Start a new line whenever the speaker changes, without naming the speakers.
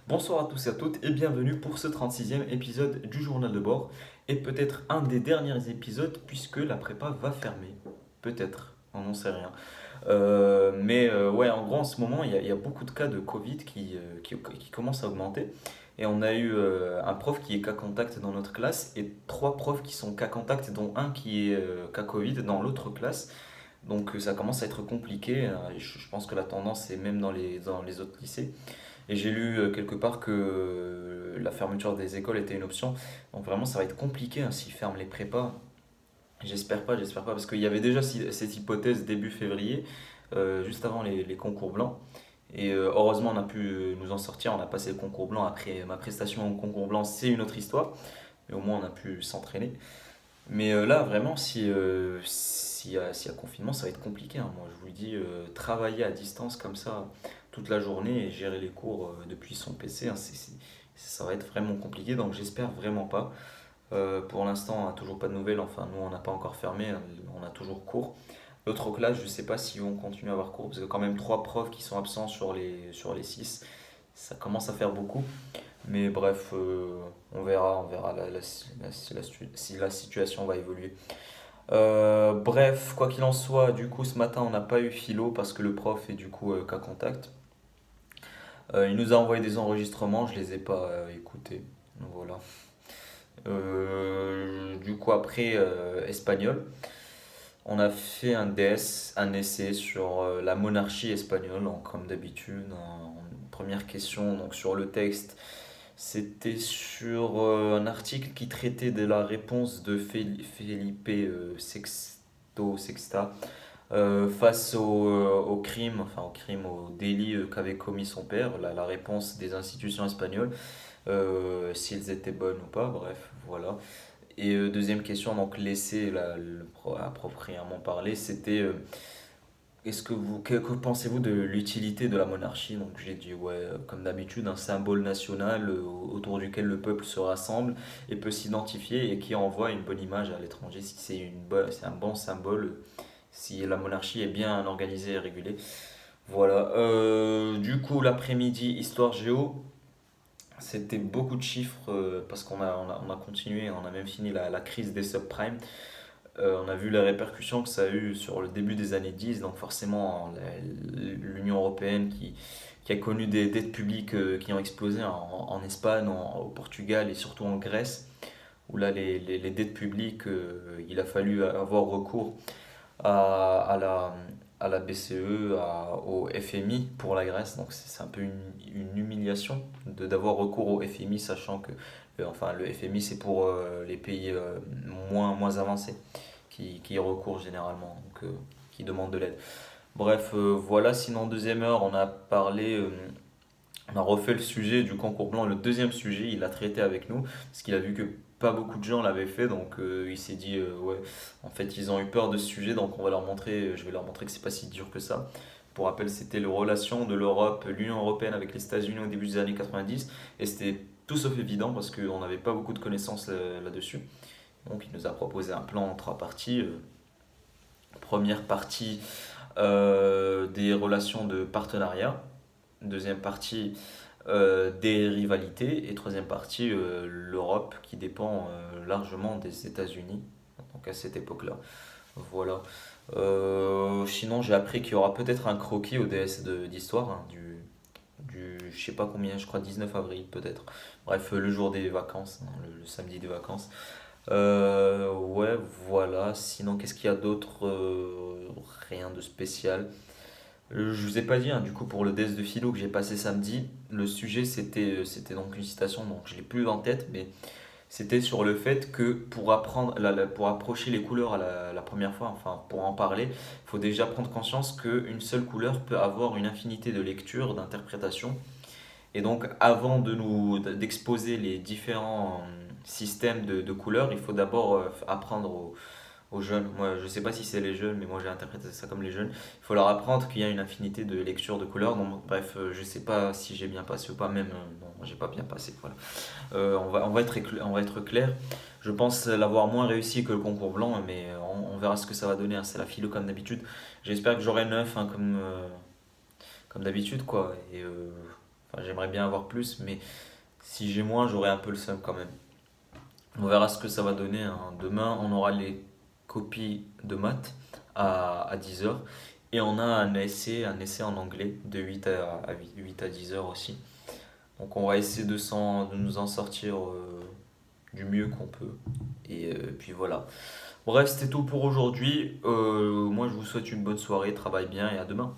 Bonsoir à tous et à toutes et bienvenue pour ce 36e épisode du journal de bord et peut-être un des derniers épisodes puisque la prépa va fermer. Peut-être, on n'en sait rien. Ouais, en gros en ce moment il y a beaucoup de cas de Covid qui commencent à augmenter et on a eu un prof qui est cas contact dans notre classe et trois profs qui sont cas contact dont un qui est cas Covid dans l'autre classe. Donc ça commence à être compliqué. Je pense que la tendance est même dans les autres lycées. Et j'ai lu quelque part que la fermeture des écoles était une option. Donc vraiment, ça va être compliqué hein, s'ils ferment les prépas. J'espère pas, parce qu'il y avait déjà cette hypothèse début février, juste avant les concours blancs. Et heureusement, on a pu nous en sortir. On a passé le concours blanc. Après, ma prestation au concours blanc, c'est une autre histoire. Mais au moins, on a pu s'entraîner. Mais là, vraiment, s'il y a confinement, ça va être compliqué, hein. Moi, je vous le dis, travailler à distance comme ça toute la journée et gérer les cours depuis son PC, hein, ça va être vraiment compliqué. Donc, j'espère vraiment pas. Pour l'instant, on n'a toujours pas de nouvelles. Enfin, nous, on n'a pas encore fermé, hein, on a toujours cours. L'autre classe, je ne sais pas s'ils vont continuer à avoir cours, parce que quand même trois profs qui sont absents sur les six, ça commence à faire beaucoup. Mais bref, on verra si la situation va évoluer. Bref, quoi qu'il en soit, du coup, ce matin, on n'a pas eu philo parce que le prof est du coup cas contact. Il nous a envoyé des enregistrements, je les ai pas écoutés. Donc voilà. Du coup, après, espagnol. On a fait un DS, un essai sur la monarchie espagnole, comme d'habitude. Première question, donc sur le texte. C'était sur un article qui traitait de la réponse de Felipe Sexta face au crime, au délit qu'avait commis son père, la réponse des institutions espagnoles, s'ils étaient bonnes ou pas, bref, voilà. Et deuxième question, donc l'essai, appropriément parlé, c'était que pensez-vous de l'utilité de la monarchie? Donc j'ai dit, ouais, comme d'habitude, un symbole national autour duquel le peuple se rassemble et peut s'identifier et qui envoie une bonne image à l'étranger, si c'est un bon symbole, si la monarchie est bien organisée et régulée. Voilà. Du coup, l'après-midi, histoire géo, c'était beaucoup de chiffres parce qu'on a continué, on a même fini la crise des subprimes. On a vu les répercussions que ça a eu sur le début des années 10, donc forcément l'Union européenne qui a connu des dettes publiques qui ont explosé en Espagne, au Portugal et surtout en Grèce, où là les dettes publiques, il a fallu avoir recours à la BCE, au FMI pour la Grèce, donc c'est un peu une humiliation d'avoir recours au FMI, sachant que enfin, le FMI c'est pour les pays moins avancés qui y recourent généralement, donc qui demandent de l'aide. Bref, voilà, sinon deuxième heure, on a refait le sujet du concours blanc, le deuxième sujet, il a traité avec nous, parce qu'il a vu que pas beaucoup de gens l'avaient fait, donc il s'est dit, ouais, en fait ils ont eu peur de ce sujet, donc je vais leur montrer que c'est pas si dur que ça. Pour rappel, c'était les relations de l'Europe, l'Union Européenne avec les États-Unis au début des années 90, et c'était tout sauf évident parce qu'on n'avait pas beaucoup de connaissances là-dessus. Donc il nous a proposé un plan en trois parties. Première partie, des relations de partenariat. Deuxième partie, des rivalités. Et troisième partie, l'Europe qui dépend largement des États-Unis. Donc à cette époque-là. Voilà. Sinon, j'ai appris qu'il y aura peut-être un croquis au DS d'histoire, hein, je sais pas combien, je crois 19 avril peut-être. Bref, le jour des vacances, hein, le samedi des vacances. Ouais, voilà. Sinon, qu'est-ce qu'il y a d'autre? Rien de spécial. Je vous ai pas dit, hein, du coup, pour le DES de philo que j'ai passé samedi, le sujet c'était donc une citation, donc je l'ai plus en tête, mais c'était sur le fait que pour apprendre, pour approcher les couleurs la première fois, enfin pour en parler, il faut déjà prendre conscience qu'une seule couleur peut avoir une infinité de lectures, d'interprétations. Et donc, avant d'exposer les différents systèmes de couleurs, il faut d'abord apprendre aux jeunes. Moi, je sais pas si c'est les jeunes, mais moi j'ai interprété ça comme les jeunes. Il faut leur apprendre qu'il y a une infinité de lectures de couleurs. Donc, bref, je sais pas si j'ai bien passé ou pas, même non, j'ai pas bien passé. Voilà. On va être clair. Je pense l'avoir moins réussi que le concours blanc, mais on verra ce que ça va donner, hein. C'est la philo comme d'habitude. J'espère que j'aurai 9 hein, comme d'habitude, quoi. Et Enfin, j'aimerais bien avoir plus, mais si j'ai moins, j'aurai un peu le seum quand même. On verra ce que ça va donner, hein. Demain, on aura les copies de maths à 10 heures. Et on a un essai en anglais de 8 à 10 heures aussi. Donc on va essayer de nous en sortir du mieux qu'on peut. Et puis voilà. Bref, c'était tout pour aujourd'hui. Moi, je vous souhaite une bonne soirée, travaille bien et à demain.